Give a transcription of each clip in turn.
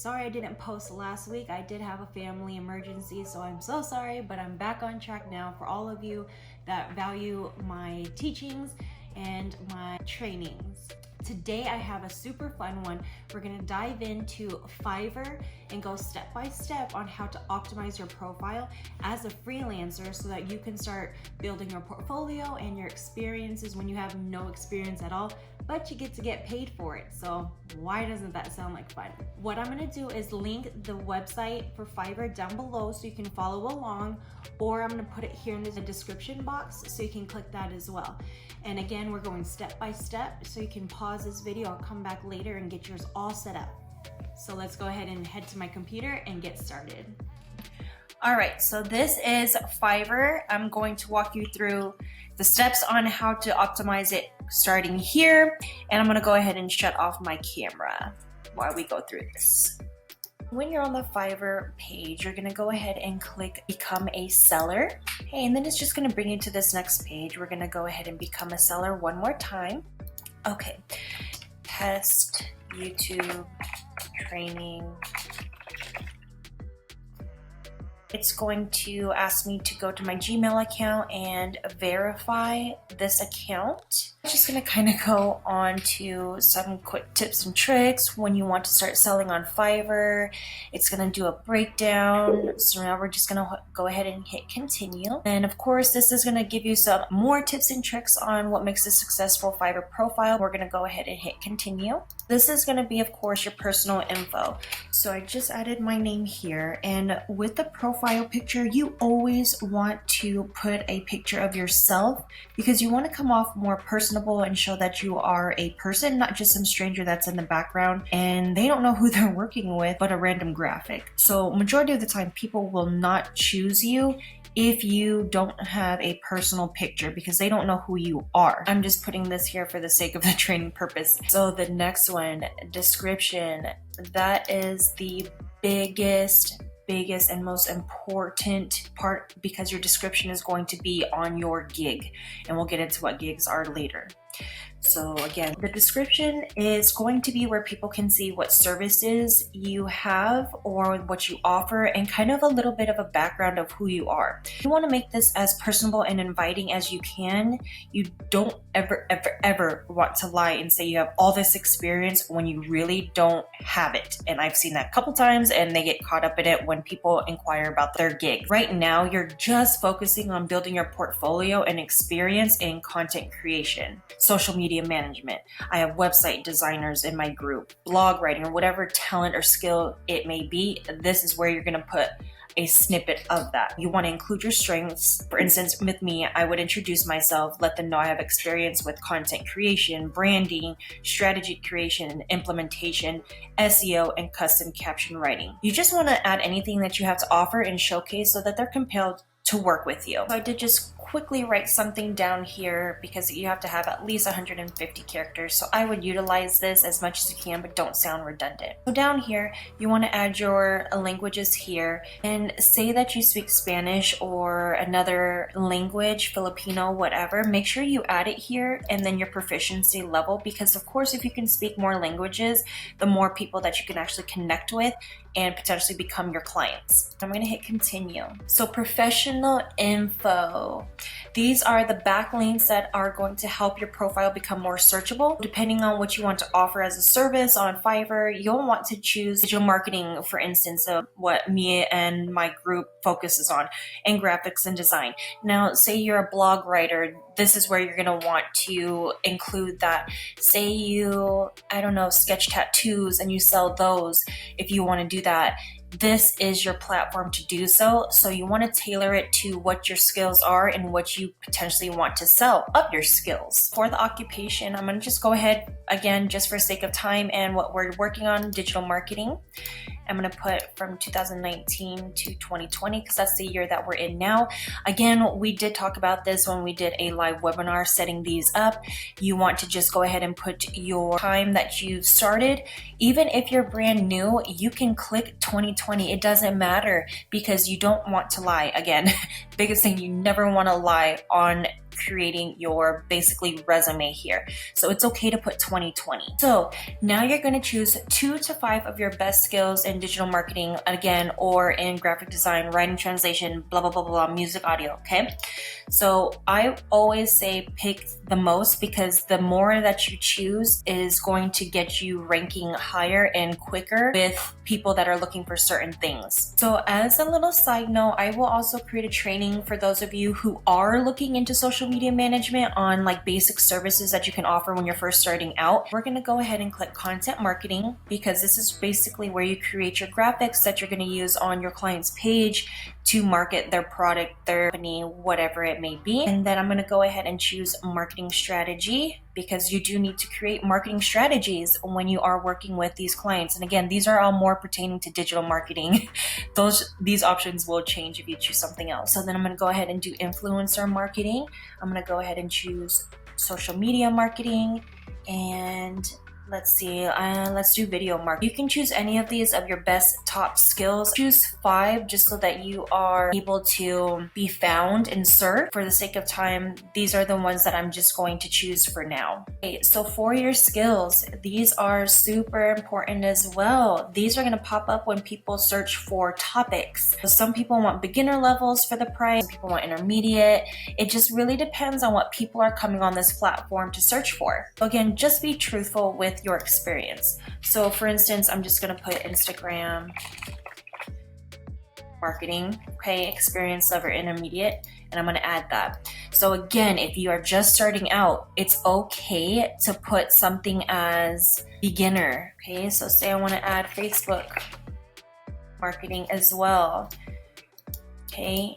sorry I didn't post last week. I did have a family emergency, so I'm so sorry, but I'm back on track now for all of you that value my teachings and my trainings. Today I have a super fun one. We're gonna dive into Fiverr and go step by step on how to optimize your profile as a freelancer so that you can start building your portfolio and your experiences when you have no experience at all, but you get to get paid for it. So why doesn't that sound like fun? What I'm gonna do is link the website for Fiverr down below so you can follow along, or I'm gonna put it here in the description box so you can click that as well. And again, we're going step by step, so you can pause this video or come back later and get yours all set up. So let's go ahead and head to my computer and get started. All right, so this is Fiverr. I'm going to walk you through the steps on how to optimize it starting here, and I'm gonna go ahead and shut off my camera while we go through this. When you're on the Fiverr page, you're gonna go ahead and click Become a Seller. Okay, and then it's just gonna bring you to this next page. We're gonna go ahead and become a seller one more time. Okay, test YouTube training. It's going to ask me to go to my Gmail account and verify this account. I'm just gonna kind of go on to some quick tips and tricks when you want to start selling on Fiverr. It's gonna do a breakdown. So now we're just gonna go ahead and hit continue. And of course, this is gonna give you some more tips and tricks on what makes a successful Fiverr profile. We're gonna go ahead and hit continue. This is gonna be, of course, your personal info. So I just added my name here, and with the profile picture, you always want to put a picture of yourself because you want to come off more personable and show that you are a person, not just some stranger that's in the background and they don't know who they're working with, but a random graphic. So majority of the time, people will not choose you if you don't have a personal picture because they don't know who you are. I'm just putting this here for the sake of the training purpose. So the next one, description, that is the biggest and most important part because your description is going to be on your gig, and we'll get into what gigs are later. So again, the description is going to be where people can see what services you have or what you offer and kind of a little bit of a background of who you are. You want to make this as personable and inviting as you can. You don't ever want to lie and say you have all this experience when you really don't have it. And I've seen that a couple times and they get caught up in it when people inquire about their gig. Right now, you're just focusing on building your portfolio and experience in content creation, social media management. I have website designers in my group, blog writing, or whatever talent or skill it may be. This is where you're going to put a snippet of that. You want to include your strengths. For instance, with me, I would introduce myself, let them know I have experience with content creation, branding, strategy creation, and implementation, SEO, and custom caption writing. You just want to add anything that you have to offer and showcase so that they're compelled to work with you. So I did just quickly write something down here because you have to have at least 150 characters. So I would utilize this as much as you can, but don't sound redundant. So down here, you want to add your languages here and say that you speak Spanish or another language, Filipino, whatever. Make sure you add it here and then your proficiency level, because of course, if you can speak more languages, the more people that you can actually connect with and potentially become your clients. I'm gonna hit continue. So professional info. These are the backlinks that are going to help your profile become more searchable. Depending on what you want to offer as a service on Fiverr, you'll want to choose digital marketing, for instance, of what me and my group focuses on, and graphics and design. Now, say you're a blog writer, this is where you're gonna want to include that. Say you, I don't know, sketch tattoos and you sell those. If you wanna do that, this is your platform to do so. So you want to tailor it to what your skills are and what you potentially want to sell of your skills. For the occupation, I'm going to just go ahead again, just for sake of time and what we're working on, digital marketing. I'm going to put from 2019 to 2020 because that's the year that we're in now. Again, we did talk about this when we did a live webinar setting these up. You want to just go ahead and put your time that you started. Even if you're brand new, you can click 2020. It doesn't matter because you don't want to lie. Again, biggest thing, you never want to lie on creating your basically resume here. So it's okay to put 2020. So now you're going to choose 2 to 5 of your best skills in digital marketing, again, or in graphic design, writing, translation, blah, blah, blah, blah, music, audio, okay? So I always say pick the most, because the more that you choose is going to get you ranking higher and quicker with people that are looking for certain things. So as a little side note, I will also create a training for those of you who are looking into social media management on like basic services that you can offer when you're first starting out. We're going to go ahead and click content marketing, because this is basically where you create your graphics that you're going to use on your client's page to market their product, their company, whatever it may be. And then I'm going to go ahead and choose marketing strategy, because you do need to create marketing strategies when you are working with these clients. And again, these are all more pertaining to digital marketing. These options will change if you choose something else. So then I'm going to go ahead and do influencer marketing. I'm going to go ahead and choose social media marketing, and let's see, let's do video marketing. You can choose any of these of your best top skills. Choose 5 just so that you are able to be found and search. For the sake of time, these are the ones that I'm just going to choose for now. Okay, so for your skills, these are super important as well. These are going to pop up when people search for topics. So some people want beginner levels for the price, some people want intermediate. It just really depends on what people are coming on this platform to search for. So again, just be truthful with your experience. So for instance, I'm just going to put Instagram marketing, okay, experience level intermediate, and I'm going to add that. So again, if you are just starting out, it's okay to put something as beginner, okay? So say I want to add Facebook marketing as well, okay?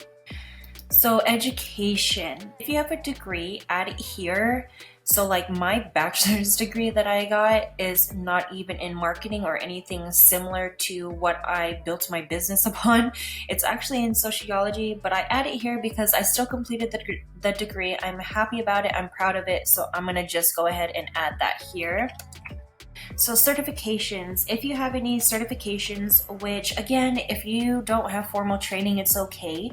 So education, if you have a degree, add it here. So like my bachelor's degree that I got is not even in marketing or anything similar to what I built my business upon. It's actually in sociology, but I add it here because I still completed the degree. I'm happy about it. I'm proud of it. So I'm gonna just go ahead and add that here. So certifications, if you have any certifications, which again, if you don't have formal training, it's okay.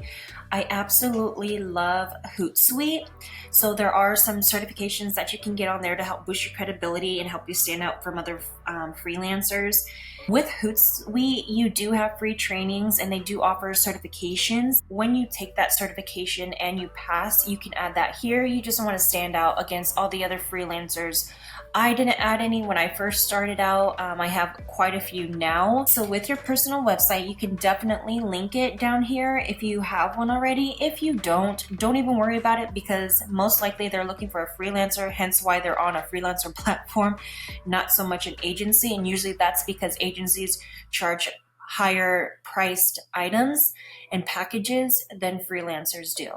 I absolutely love Hootsuite. So there are some certifications that you can get on there to help boost your credibility and help you stand out from other freelancers. With Hootsuite, you do have free trainings and they do offer certifications. When you take that certification and you pass, you can add that here. You just want to stand out against all the other freelancers. I didn't add any when I first started out. I have quite a few now. So with your personal website, you can definitely link it down here if you have one already. If you don't even worry about it, because most likely they're looking for a freelancer, hence why they're on a freelancer platform, not so much an agency. And usually that's because agencies charge higher priced items and packages than freelancers do.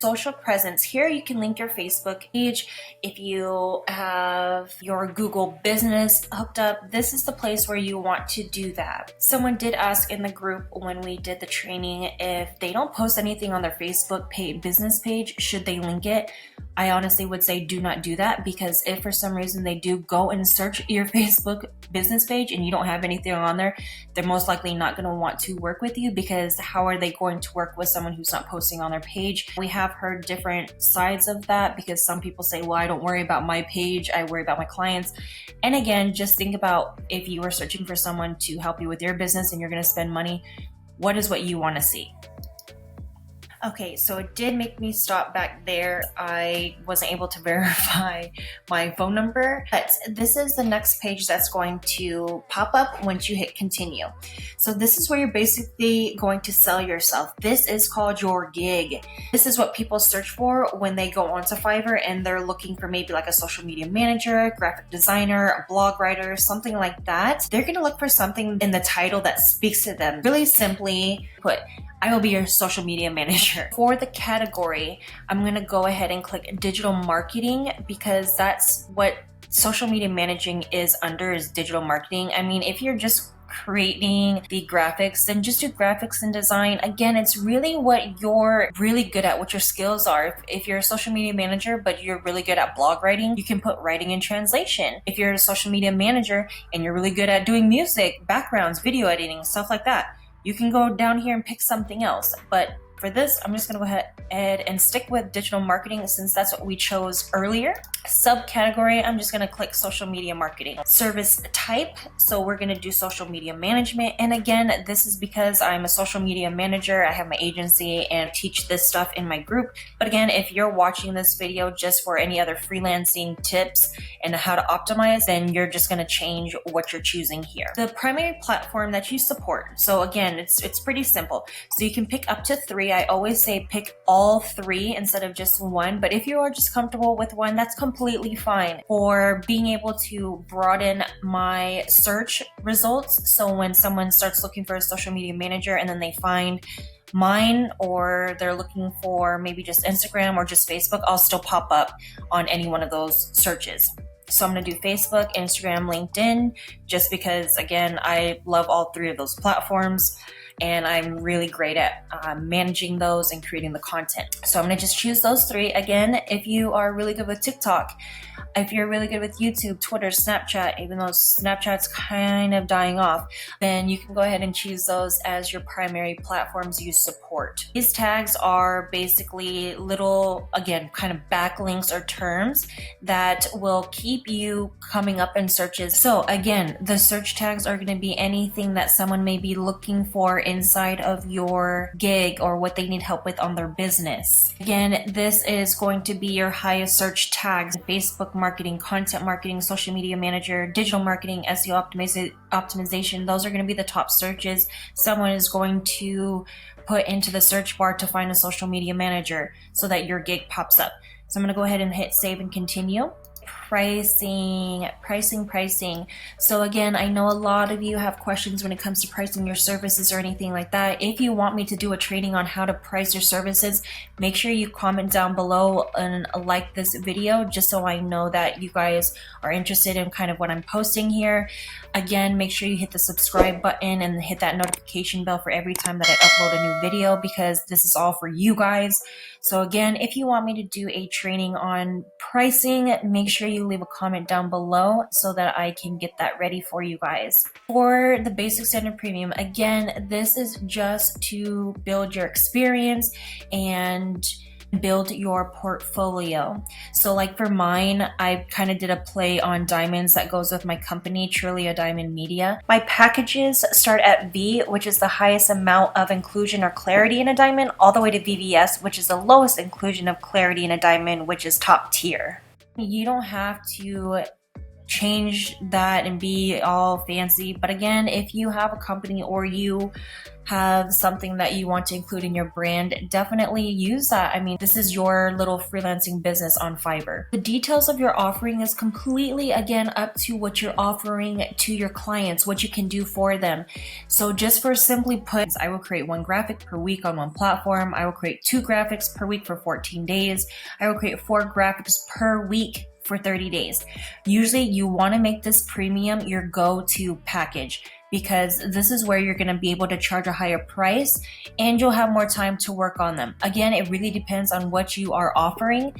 Social presence. Here you can link your Facebook page. If you have your Google business hooked up, this is the place where you want to do that. Someone did ask in the group when we did the training, if they don't post anything on their Facebook business page, should they link it? I honestly would say do not do that, because if for some reason they do go and search your Facebook business page and you don't have anything on there, they're most likely not going to want to work with you, because how are they going to work with someone who's not posting on their page? We have heard different sides of that, because some people say, well, I don't worry about my page, I worry about my clients. And again, just think about if you are searching for someone to help you with your business and you're going to spend money, what is what you want to see? Okay, so it did make me stop back there. I wasn't able to verify my phone number, but this is the next page that's going to pop up once you hit continue. So this is where you're basically going to sell yourself. This is called your gig. This is what people search for when they go onto Fiverr and they're looking for maybe like a social media manager, graphic designer, a blog writer, something like that. They're gonna look for something in the title that speaks to them. Really simply put, I will be your social media manager. For the category, I'm gonna go ahead and click digital marketing, because that's what social media managing is under, is digital marketing. I mean, if you're just creating the graphics, then just do graphics and design. Again, it's really what you're really good at, what your skills are. If you're a social media manager, but you're really good at blog writing, you can put writing and translation. If you're a social media manager and you're really good at doing music, backgrounds, video editing, stuff like that, you can go down here and pick something else. But For this, I'm just gonna go ahead and stick with digital marketing since that's what we chose earlier. Subcategory, I'm just gonna click social media marketing. Service type, so we're gonna do social media management. And again, this is because I'm a social media manager, I have my agency and teach this stuff in my group. But again, if you're watching this video just for any other freelancing tips and how to optimize, then you're just gonna change what you're choosing here. The primary platform that you support. So again, it's pretty simple. So you can pick up to 3. I always say pick all 3 instead of just one, but if you are just comfortable with one, that's completely fine. For being able to broaden my search results, so when someone starts looking for a social media manager and then they find mine, or they're looking for maybe just Instagram or just Facebook, I'll still pop up on any one of those searches. So I'm gonna do Facebook, Instagram, LinkedIn, just because again, I love all 3 of those platforms and I'm really great at managing those and creating the content. So I'm gonna just choose those 3. Again, if you are really good with TikTok, if you're really good with YouTube, Twitter, Snapchat, even though Snapchat's kind of dying off, then you can go ahead and choose those as your primary platforms you support. These tags are basically little, again, kind of backlinks or terms that will keep you coming up in searches. So again, the search tags are going to be anything that someone may be looking for inside of your gig or what they need help with on their business. Again, this is going to be your highest search tags: Facebook marketing, content marketing, social media manager, digital marketing, SEO optimization. Those are going to be the top searches someone is going to put into the search bar to find a social media manager so that your gig pops up. So I'm going to go ahead and hit save and continue. Pricing. So again, I know a lot of you have questions when it comes to pricing your services or anything like that. If you want me to do a training on how to price your services, make sure you comment down below and like this video just so I know that you guys are interested in kind of what I'm posting here. Again, make sure you hit the subscribe button and hit that notification bell for every time that I upload a new video, because this is all for you guys. So again, if you want me to do a training on pricing, make sure you leave a comment down below so that I can get that ready for you guys. For the basic standard premium, again, this is just to build your experience and build your portfolio. So like for mine, I kind of did a play on diamonds that goes with my company, Truly a Diamond Media. My packages start at V, which is the highest amount of inclusion or clarity in a diamond, all the way to VVS, which is the lowest inclusion of clarity in a diamond, which is top tier. You don't have to change that and be all fancy, but again, if you have a company or you have something that you want to include in your brand, definitely use that. I mean, this is your little freelancing business on Fiverr. The details of your offering is completely, again, up to what you're offering to your clients, what you can do for them. So just for simply put, I will create 1 graphic per week on 1 platform. I will create 2 graphics per week for 14 days. I will create 4 graphics per week for 30 days. Usually you want to make this premium your go-to package, because this is where you're going to be able to charge a higher price and you'll have more time to work on them. Again, it really depends on what you are offering,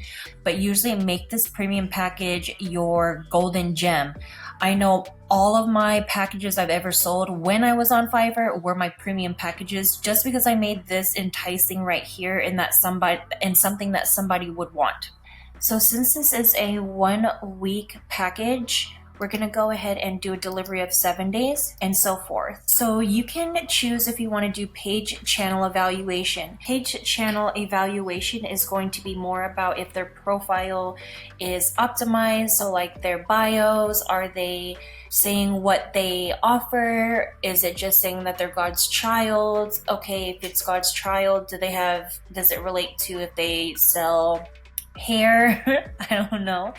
but usually make this premium package your golden gem. I know all of my packages I've ever sold when I was on Fiverr were my premium packages, just because I made this enticing right here and something that somebody would want. So since this is a 1 week package, we're going to go ahead and do a delivery of 7 days and so forth. So you can choose if you want to do page channel evaluation. Page channel evaluation is going to be more about if their profile is optimized. So like their bios, are they saying what they offer? Is it just saying that they're God's child? Okay, if it's God's child, does it relate to if they sell hair? I don't know.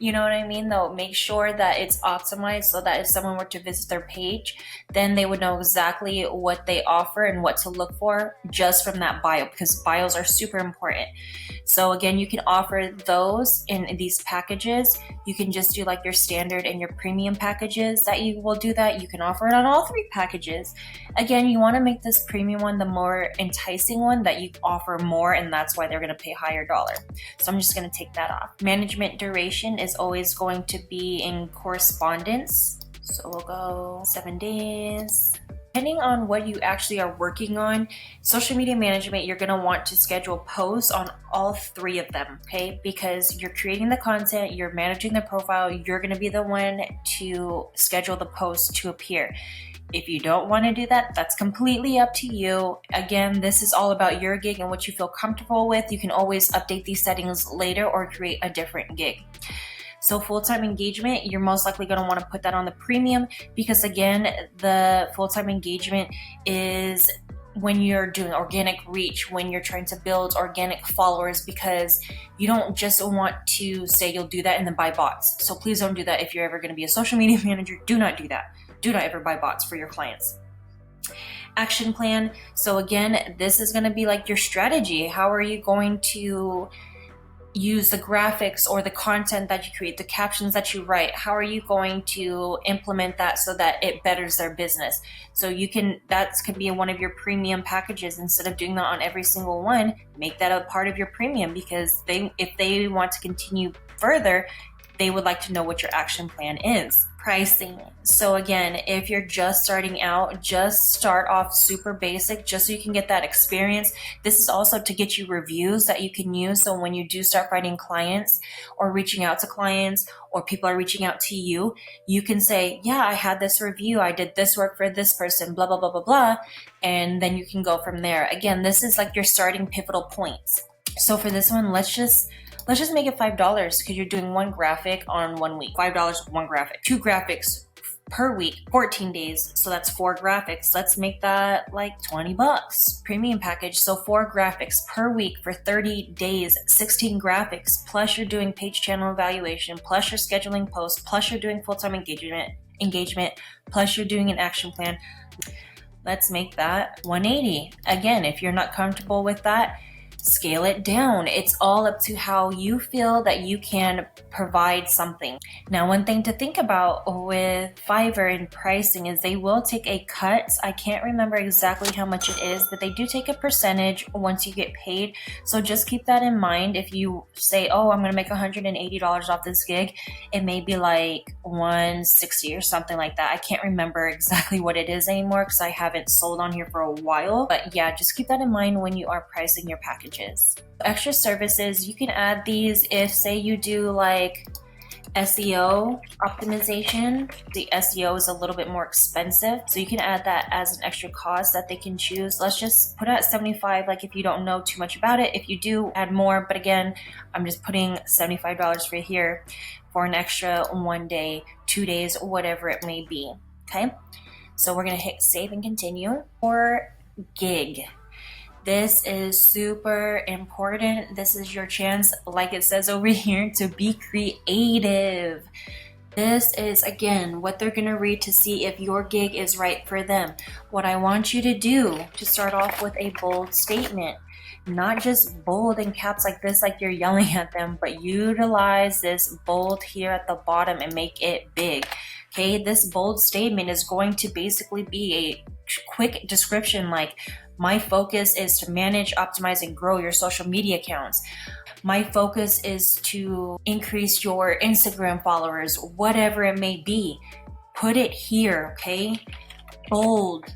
You know what I mean? Though, make sure that it's optimized so that if someone were to visit their page, then they would know exactly what they offer and what to look for just from that bio, because bios are super important. So again, you can offer those in these packages. You can just do like your standard and your premium packages that you will do that. You can offer it on all 3 packages. Again, you want to make this premium one the more enticing one, that you offer more, and that's why they're going to pay higher dollar. So I'm just going to take that off. Management duration is always going to be in correspondence. So we'll go 7 days. Depending on what you actually are working on, social media management, you're going to want to schedule posts on all 3 of them, okay? Because you're creating the content, you're managing the profile, you're going to be the one to schedule the posts to appear. If you don't want to do that, that's completely up to you. Again, this is all about your gig and what you feel comfortable with. You can always update these settings later or create a different gig. So full-time engagement, you're most likely going to want to put that on the premium, because again, the full-time engagement is when you're doing organic reach, when you're trying to build organic followers, because you don't just want to say you'll do that and then buy bots. So please don't do that. If you're ever going to be a social media manager, do not do that. Do not ever buy bots for your clients. Action plan. So again, this is going to be like your strategy. How are you going to use the graphics or the content that you create, the captions that you write? How are you going to implement that so that it betters their business? So you can, that could be one of your premium packages. Instead of doing that on every single one, make that a part of your premium, because if they want to continue further, they would like to know what your action plan is. Pricing. So again, if you're just starting out, just start off super basic, just so you can get that experience. This is also to get you reviews that you can use. So when you do start finding clients or reaching out to clients, or people are reaching out to you, you can say, yeah, I had this review, I did this work for this person, blah, blah, blah, blah, blah. And then you can go from there. Again, this is like your starting pivotal points. So for this one, let's just make it $5, because you're doing 1 graphic on 1 week. $5 1 graphic. 2 graphics per week, 14 days. So that's 4 graphics. Let's make that like $20 premium package. So 4 graphics per week for 30 days, 16 graphics, plus you're doing page channel evaluation, plus you're scheduling posts, plus you're doing full-time engagement, plus you're doing an action plan. Let's make that $180. Again, if you're not comfortable with that, scale it down. It's all up to how you feel that you can provide something. Now, one thing to think about with Fiverr and pricing is they will take a cut. I can't remember exactly how much it is, but they do take a percentage once you get paid. So just keep that in mind. If you say, oh, I'm going to make $180 off this gig, it may be like $160 or something like that. I can't remember exactly what it is anymore because I haven't sold on here for a while. But yeah, just keep that in mind when you are pricing your package. Extra services, you can add these if, say, you do like SEO optimization. The SEO is a little bit more expensive, so you can add that as an extra cost that they can choose. Let's just put it at $75, like if you don't know too much about it. If you do, add more, but again, I'm just putting $75 for here for an extra 1 day, 2 days, whatever it may be. Okay, so we're gonna hit save and continue. For gig, this is super important. This is your chance, like it says over here, to be creative. This is, again, what they're going to read to see if your gig is right for them. What I want you to do, to start off with a bold statement. Not just bold in caps like this, like you're yelling at them, but utilize this bold here at the bottom and make it big. Okay, this bold statement is going to basically be a quick description like, my focus is to manage, optimize, and grow your social media accounts. My focus is to increase your Instagram followers, whatever it may be. Put it here, okay? Bold,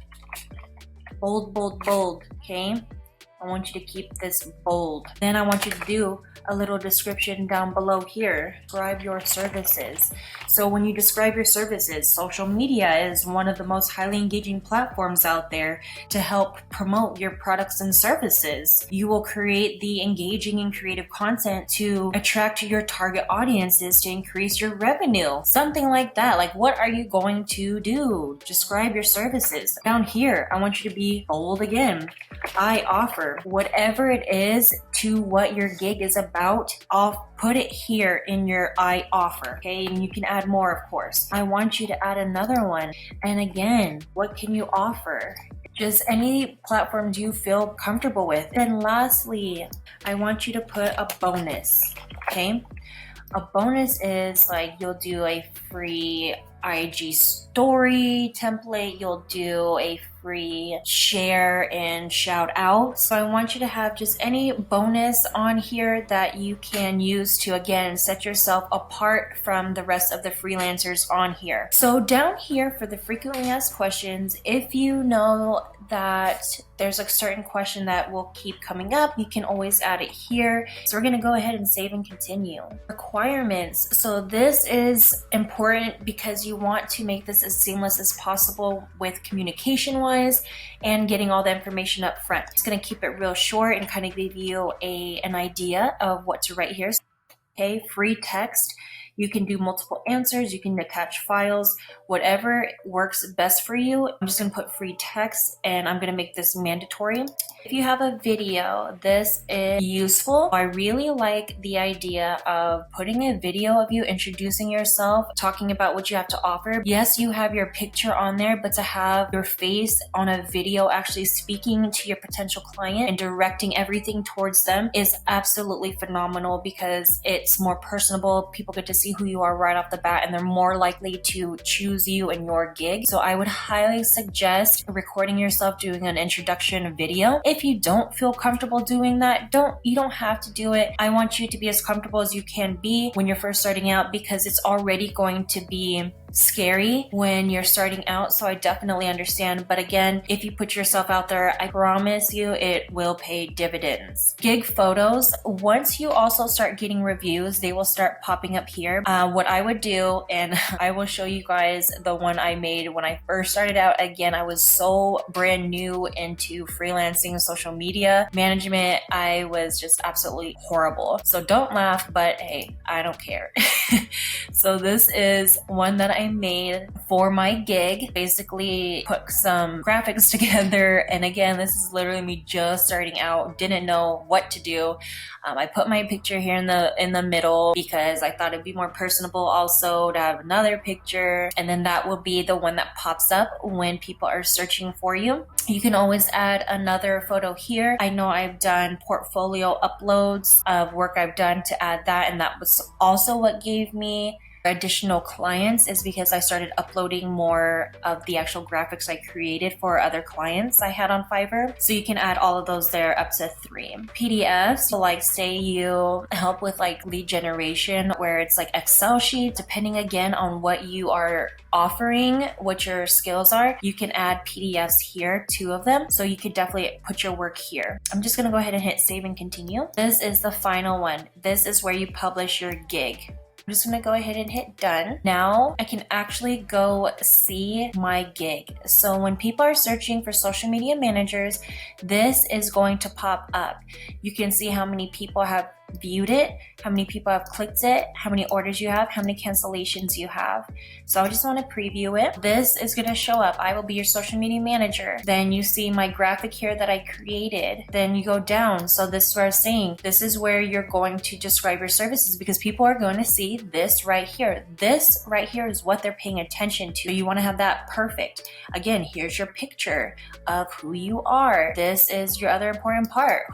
bold, bold, bold, okay? I want you to keep this bold. Then I want you to do a little description down below here. Describe your services. So when you describe your services, social media is one of the most highly engaging platforms out there to help promote your products and services. You will create the engaging and creative content to attract your target audiences to increase your revenue. Something like that. Like, what are you going to do? Describe your services. Down here, I want you to be bold again. I offer whatever it is to what your gig is about. I'll put it here in your I offer, okay? And you can add more, of course. I want you to add another one. And again, what can you offer? Just any platforms you feel comfortable with. And lastly, I want you to put a bonus, okay? A bonus is like, you'll do a free IG story template, you'll do a free share and shout out. So I want you to have just any bonus on here that you can use to, again, set yourself apart from the rest of the freelancers on here. So down here for the frequently asked questions, if you know that there's a certain question that will keep coming up, you can always add it here. So we're going to go ahead and save and continue. Requirements. So this is important because you want to make this as seamless as possible with communication wise and getting all the information up front. It's going to keep it real short and kind of give you an idea of what to write here. Okay, free text. You can do multiple answers, you can attach files, whatever works best for you. I'm just gonna put free text and I'm gonna make this mandatory. If you have a video, this is useful. I really like the idea of putting a video of you introducing yourself, talking about what you have to offer. Yes, you have your picture on there, but to have your face on a video actually speaking to your potential client and directing everything towards them is absolutely phenomenal because it's more personable. People get to see who you are right off the bat and they're more likely to choose you and your gig. So I would highly suggest recording yourself doing an introduction video. If you don't feel comfortable doing that, you don't have to do it. I want you to be as comfortable as you can be when you're first starting out because it's already going to be scary when you're starting out, so I definitely understand. But again, if you put yourself out there, I promise you it will pay dividends. Gig photos, once you also start getting reviews, they will start popping up here. What I would do, and I will show you guys the one I made when I first started out. Again, I was so brand new into freelancing, social media management. I was just absolutely horrible. So don't laugh, but hey, I don't care. So this is one that I made for my gig. Basically put some graphics together, and again, this is literally me just starting out, didn't know what to do. I put my picture here in the middle because I thought it'd be more personable also to have another picture, and then that will be the one that pops up when people are searching for you. You can always add another photo here. I know I've done portfolio uploads of work I've done to add that, and that was also what gave me additional clients, is because I started uploading more of the actual graphics I created for other clients I had on Fiverr. So you can add all of those there, up to 3. PDFs, so like say you help with like lead generation where it's like Excel sheets, depending again on what you are offering, what your skills are, you can add PDFs here, 2 of them. So you could definitely put your work here. I'm just gonna go ahead and hit save and continue. This is the final one. This is where you publish your gig. I'm just gonna go ahead and hit done. Now I can actually go see my gig. So when people are searching for social media managers, this is going to pop up. You can see how many people have viewed it, how many people have clicked it, how many orders you have, how many cancellations you have. So I just want to preview it. This is going to show up. I will be your social media manager. Then you see my graphic here that I created. Then you go down. So this is where I was saying, this is where you're going to describe your services because people are going to see this right here. This right here is what they're paying attention to. So you want to have that perfect. Again, here's your picture of who you are. This is your other important part.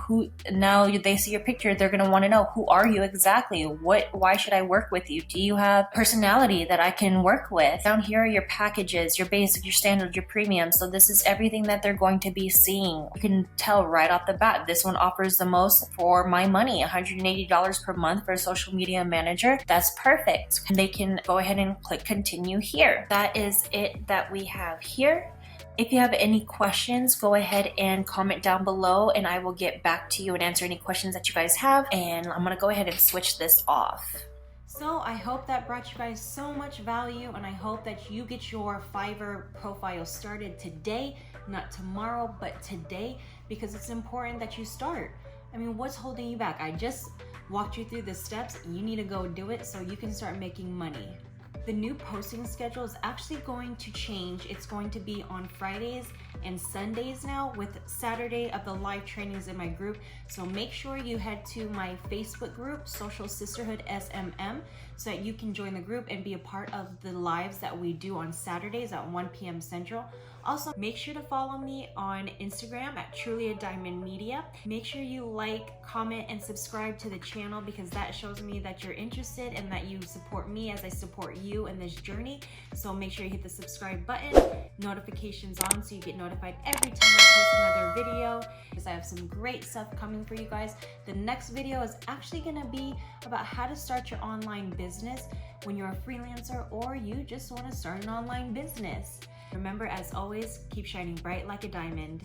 Now they see your picture, they're going to want to know, who are you exactly? Why should I work with you? Do you have personality that I can work with? Down here are your packages, your basic, your standard, your premium. So this is everything that they're going to be seeing. You can tell right off the bat, this one offers the most for my money, $180 per month for a social media manager. That's perfect. And they can go ahead and click continue here. That is it that we have here. If you have any questions, go ahead and comment down below and I will get back to you and answer any questions that you guys have. And I'm gonna go ahead and switch this off. So I hope that brought you guys so much value, and I hope that you get your Fiverr profile started today, not tomorrow, but today, because it's important that you start. I mean, what's holding you back? I just walked you through the steps. You need to go do it so you can start making money. The new posting schedule is actually going to change. It's going to be on Fridays and Sundays now, with Saturday of the live trainings in my group. So make sure you head to my Facebook group, Social Sisterhood SMM, so that you can join the group and be a part of the lives that we do on Saturdays at 1 p.m. Central. Also, make sure to follow me on Instagram at Truly a Diamond Media. Make sure you like, comment, and subscribe to the channel because that shows me that you're interested and that you support me as I support you in this journey. So make sure you hit the subscribe button, notifications on so you get notified every time I post another video, because I have some great stuff coming for you guys. The next video is actually gonna be about how to start your online business when you're a freelancer or you just want to start an online business. Remember, as always, keep shining bright like a diamond.